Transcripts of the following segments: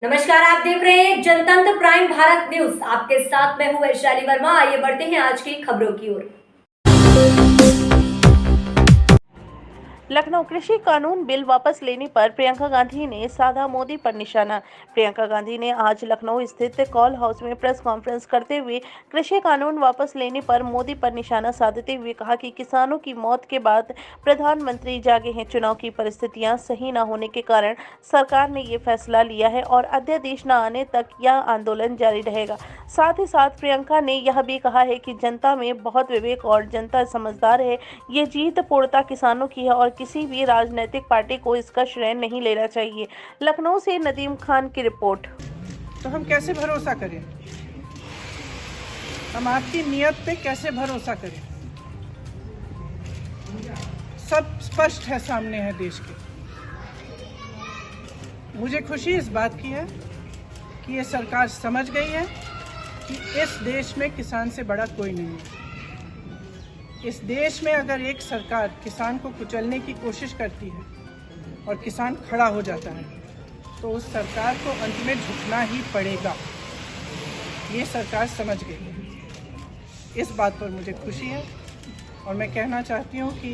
नमस्कार, आप देख रहे हैं जनतंत्र प्राइम भारत न्यूज। आपके साथ मैं हूं वैशाली वर्मा। आइए बढ़ते हैं आज की खबरों की ओर। लखनऊ कृषि कानून बिल वापस लेने पर प्रियंका गांधी ने साधा मोदी पर निशाना। प्रियंका गांधी ने आज लखनऊ स्थित कॉल हाउस में प्रेस कॉन्फ्रेंस करते हुए कृषि कानून वापस लेने पर मोदी पर निशाना साधते हुए कहा कि किसानों की मौत के बाद प्रधानमंत्री जागे हैं। चुनाव की परिस्थितियां सही न होने के कारण सरकार ने ये फैसला लिया है और अध्यादेश न आने तक यह आंदोलन जारी रहेगा। साथ ही साथ प्रियंका ने यह भी कहा है कि जनता में बहुत विवेक और जनता समझदार है। ये जीत पूर्णतः किसानों की है और किसी भी राजनीतिक पार्टी को इसका श्रेय नहीं लेना चाहिए। लखनऊ से नदीम खान की रिपोर्ट। तो हम कैसे भरोसा करें? हम आपकी नियत पे कैसे भरोसा करें? सब स्पष्ट है, सामने है देश के। मुझे खुशी इस बात की है कि ये सरकार समझ गई है कि इस देश में किसान से बड़ा कोई नहीं है। इस देश में अगर एक सरकार किसान को कुचलने की कोशिश करती है और किसान खड़ा हो जाता है तो उस सरकार को अंत में झुकना ही पड़ेगा। ये सरकार समझ गई है। इस बात पर मुझे खुशी है और मैं कहना चाहती हूँ कि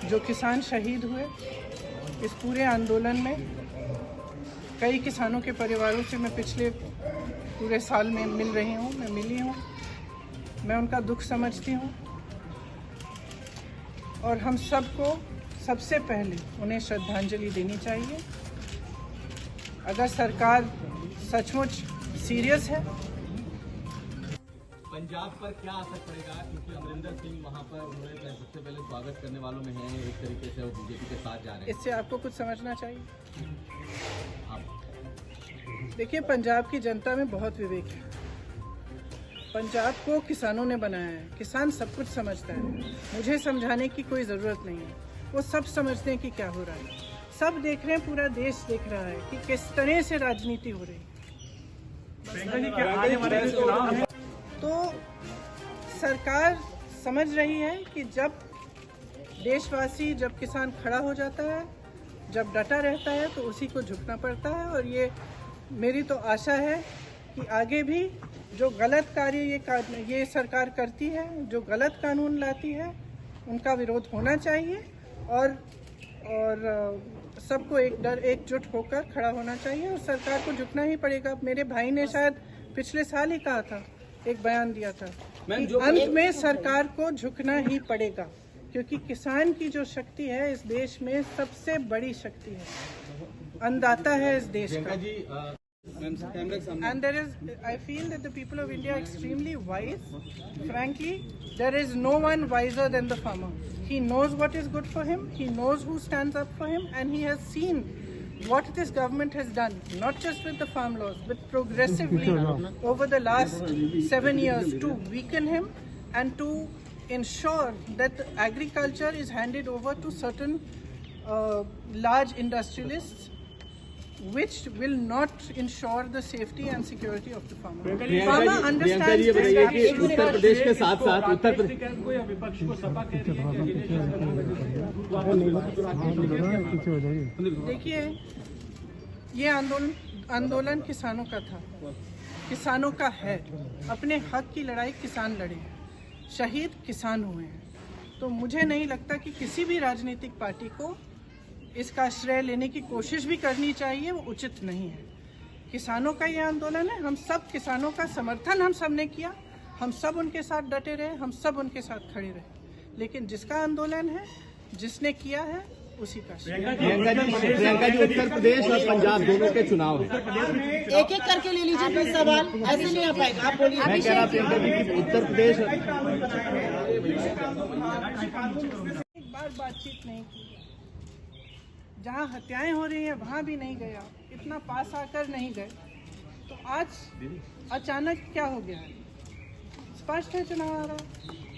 जो किसान शहीद हुए इस पूरे आंदोलन में, कई किसानों के परिवारों से मैं पिछले पूरे साल में मिल रही हूँ, मैं मिली हूँ, मैं उनका दुख समझती हूँ और हम सबको सबसे पहले उन्हें श्रद्धांजलि देनी चाहिए। अगर सरकार सचमुच सीरियस है। पंजाब पर क्या असर पड़ेगा, क्योंकि अमरिंदर सिंह वहां पर उन्होंने सबसे पहले स्वागत करने वालों में हैं, एक तरीके से वो बीजेपी के साथ जा रहे हैं। इससे आपको कुछ समझना चाहिए। देखिए, पंजाब की जनता में बहुत विवेक है। पंजाब को किसानों ने बनाया है। किसान सब कुछ समझता है, मुझे समझाने की कोई ज़रूरत नहीं है। वो सब समझते हैं कि क्या हो रहा है। सब देख रहे हैं, पूरा देश देख रहा है कि किस तरह से राजनीति हो रही है। तो सरकार समझ रही है कि जब देशवासी, जब किसान खड़ा हो जाता है, जब डटा रहता है तो उसी को झुकना पड़ता है। और ये मेरी तो आशा है कि आगे भी जो गलत कार्य ये सरकार करती है, जो गलत कानून लाती है, उनका विरोध होना चाहिए और सबको एकजुट होकर खड़ा होना चाहिए और सरकार को झुकना ही पड़ेगा। मेरे भाई ने शायद पिछले साल ही कहा था, एक बयान दिया था कि अंत में सरकार को झुकना ही पड़ेगा, क्योंकि किसान की जो शक्ति है इस देश में सबसे बड़ी शक्ति है, अन्नदाता है इस देश का। And I feel that the people of India are extremely wise. Frankly, there is no one wiser than the farmer. He knows what is good for him, he knows who stands up for him, and he has seen what this government has done, not just with the farm laws, but progressively over the last 7 years to weaken him and to ensure that agriculture is handed over to certain large industrialists, which will not ensure the safety and security of the farmer. Farmer understands ये बताइए कि उत्तर प्रदेश के साथ साथ उत्तर प्रदेश देखिए, ये आंदोलन किसानों का था, किसानों का है। अपने हक की लड़ाई किसान लड़े हैं, शहीद किसान हुए हैं। तो मुझे नहीं लगता कि किसी भी राजनीतिक पार्टी को इसका श्रेय लेने की कोशिश भी करनी चाहिए, वो उचित नहीं है। किसानों का ये आंदोलन है, हम सब किसानों का समर्थन हम सब ने किया, हम सब उनके साथ डटे रहे, हम सब उनके साथ खड़े रहे। लेकिन जिसका आंदोलन है, जिसने किया है, उसी का श्रेय। प्रियंका जी, उत्तर प्रदेश और पंजाब दोनों के चुनाव है, एक एक करके ले लीजिए प्लीज सवाल, ऐसे नहीं आ पाएगा। आप बोलिए। मैं कह रहा प्रियंका जी कि उत्तर प्रदेश एक बार बातचीत नहीं की, जहाँ हत्याएं हो रही हैं वहाँ भी नहीं गया, इतना पास आकर नहीं गए, तो आज अचानक क्या हो गया है? स्पष्ट है चुनाव आ रहा।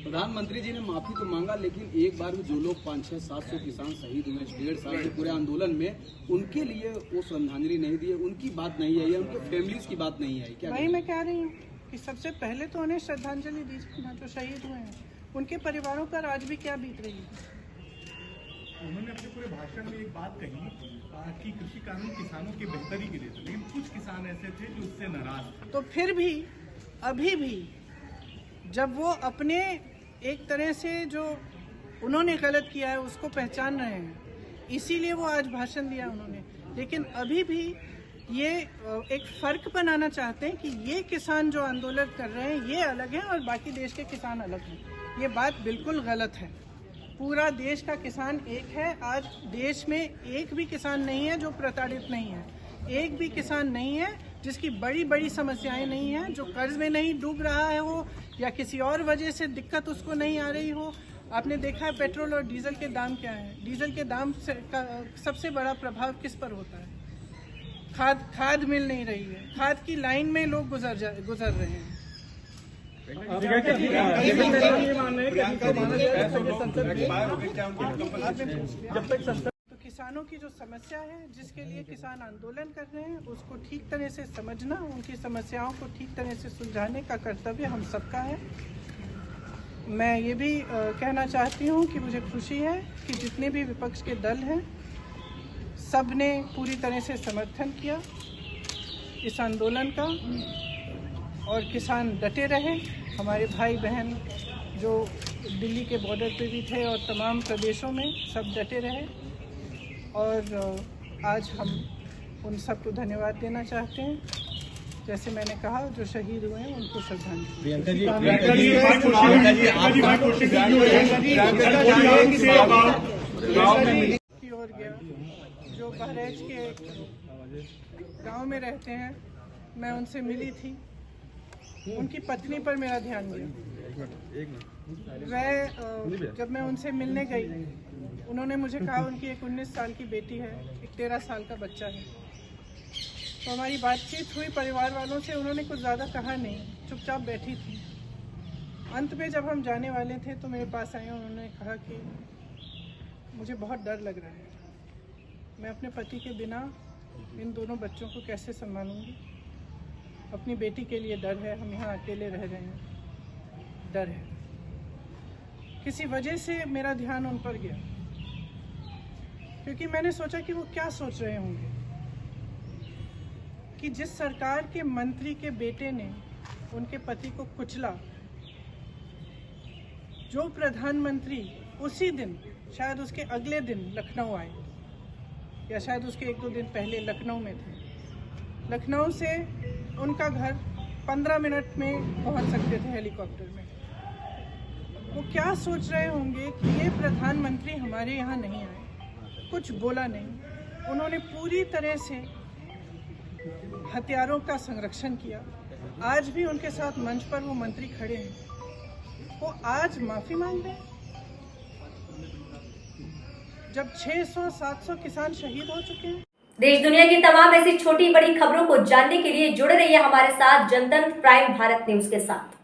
प्रधानमंत्री जी ने माफी तो मांगा, लेकिन एक बार में जो लोग 500-700 किसान शहीद हुए 1.5 साल के पूरे आंदोलन में, उनके लिए वो श्रद्धांजलि नहीं दी है, उनकी बात नहीं आई है, उनके फैमिलीज की बात नहीं आई। क्या वही मैं कह रही हूँ कि सबसे पहले तो उन्हें श्रद्धांजलि दीजिए ना, जो शहीद हुए हैं, उनके परिवारों पर आज भी क्या बीत रही है। उन्होंने अपने पूरे भाषण में एक बात कही कि कृषि कानून किसानों की बेहतरी के लिए थे, लेकिन कुछ किसान ऐसे थे जो उससे नाराज थे। तो फिर भी अभी भी जब वो अपने एक तरह से जो उन्होंने गलत किया है उसको पहचान रहे हैं, इसीलिए वो आज भाषण दिया उन्होंने, लेकिन अभी भी ये एक फर्क बनाना चाहते हैं कि ये किसान जो आंदोलन कर रहे हैं ये अलग है और बाकी देश के किसान अलग हैं। ये बात बिल्कुल गलत है। पूरा देश का किसान एक है। आज देश में एक भी किसान नहीं है जो प्रताड़ित नहीं है, एक भी किसान नहीं है जिसकी बड़ी बड़ी समस्याएं नहीं हैं, जो कर्ज में नहीं डूब रहा है हो या किसी और वजह से दिक्कत उसको नहीं आ रही हो। आपने देखा है पेट्रोल और डीजल के दाम क्या हैं। डीजल के दाम से का सबसे बड़ा प्रभाव किस पर होता है? खाद मिल नहीं रही है, खाद की लाइन में लोग गुजर रहे हैं। तो किसानों की जो समस्या है जिसके लिए किसान आंदोलन कर रहे हैं उसको ठीक तरह से समझना, उनकी समस्याओं को ठीक तरह से सुलझाने का कर्तव्य हम सबका है। मैं ये भी कहना चाहती हूँ कि मुझे खुशी है कि जितने भी विपक्ष के दल हैं सब ने पूरी तरह से समर्थन किया इस आंदोलन का और किसान डटे रहे। हमारे भाई बहन जो दिल्ली के बॉर्डर पे भी थे और तमाम प्रदेशों में सब डटे रहे और आज हम उन सबको धन्यवाद देना चाहते हैं। जैसे मैंने कहा, जो शहीद हुए हैं उनको श्रद्धांजलि। की ओर गया जो बहराइच के गांव में रहते हैं, मैं उनसे मिली थी। उनकी पत्नी पर मेरा ध्यान गया। वह जब मैं उनसे मिलने गई, उन्होंने मुझे कहा उनकी एक 19 साल की बेटी है, एक 13 साल का बच्चा है। तो हमारी बातचीत हुई परिवार वालों से, उन्होंने कुछ ज़्यादा कहा नहीं, चुपचाप बैठी थी। अंत में जब हम जाने वाले थे तो मेरे पास आए, उन्होंने कहा कि मुझे बहुत डर लग रहा है, मैं अपने पति के बिना इन दोनों बच्चों को कैसे संभालूंगी। अपनी बेटी के लिए डर है, हम यहाँ अकेले रह रहे हैं, डर है। किसी वजह से मेरा ध्यान उन पर गया, क्योंकि मैंने सोचा कि वो क्या सोच रहे होंगे कि जिस सरकार के मंत्री के बेटे ने उनके पति को कुचला, जो प्रधानमंत्री उसी दिन, शायद उसके अगले दिन लखनऊ आए या शायद उसके 1-2 दिन पहले लखनऊ में थे। लखनऊ से उनका घर 15 मिनट में पहुंच सकते थे हेलीकॉप्टर में। वो क्या सोच रहे होंगे कि ये प्रधानमंत्री हमारे यहाँ नहीं आए, कुछ बोला नहीं। उन्होंने पूरी तरह से हथियारों का संरक्षण किया। आज भी उनके साथ मंच पर वो मंत्री खड़े हैं, वो आज माफी मांग रहे हैं जब 600-700 किसान शहीद हो चुके हैं। देश दुनिया की तमाम ऐसी छोटी बड़ी खबरों को जानने के लिए जुड़े रहिए हमारे साथ जनतंत्र प्राइम भारत न्यूज के साथ।